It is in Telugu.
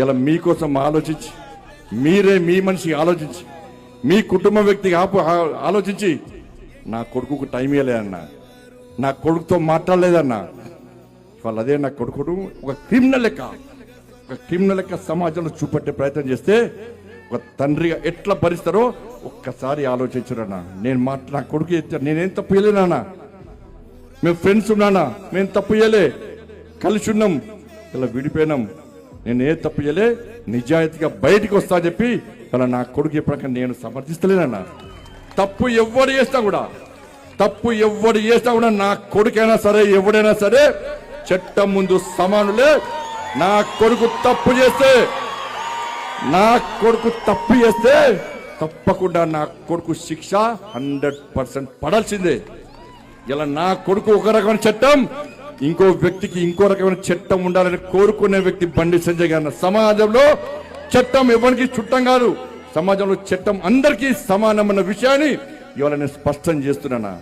ఇలా మీకోసం ఆలోచించి మీరే మీ మనిషి ఆలోచించి మీ కుటుంబ వ్యక్తికి ఆలోచించి నా కొడుకుకు టైం ఇవ్వలేదన్నా, నా కొడుకుతో మాట్లాడలేదన్నా. వాళ్ళు అదే నా కొడుకుడు ఒక క్రిమినల్ లెక్క సమాజంలో చూపెట్టే ప్రయత్నం చేస్తే ఒక తండ్రిగా ఎట్లా భరిస్తారో ఒక్కసారి ఆలోచించురన్నా. నా కొడుకు నేనేం తప్పు చేయలేనా, మేము ఫ్రెండ్స్ ఉన్నానా, మేము తప్పు చేయలే, కలిసి ఉన్నాం, ఇలా విడిపోయినాం, నేనే తప్పు చేయలే, నిజాయితీగా బయటికి వస్తా చెప్పి అలా నా కొడుకు ఎప్పటికీ నేను సమర్థిస్తలేనన్నా. తప్పు ఎవడు చేస్తా కూడా నా కొడుకైనా సరే ఎవడైనా సరే చట్టం ముందు సమానులే. నా కొడుకు తప్పు చేస్తే తప్పకుండా నా కొడుకు శిక్ష 100% పడాల్సిందే. ఇలా నా కొడుకు ఒక రకమైన చట్టం, ఇంకో వ్యక్తికి ఇంకో రకమైన చట్టం ఉండాలని కోరుకునే వ్యక్తి బండి సంజయ్ గారు. సమాజంలో చట్టం ఎవరికి చుట్టం కాదు, సమాజంలో చట్టం అందరికీ సమానమైన విషయాన్ని ఇవాళ నేను స్పష్టం చేస్తున్నాను.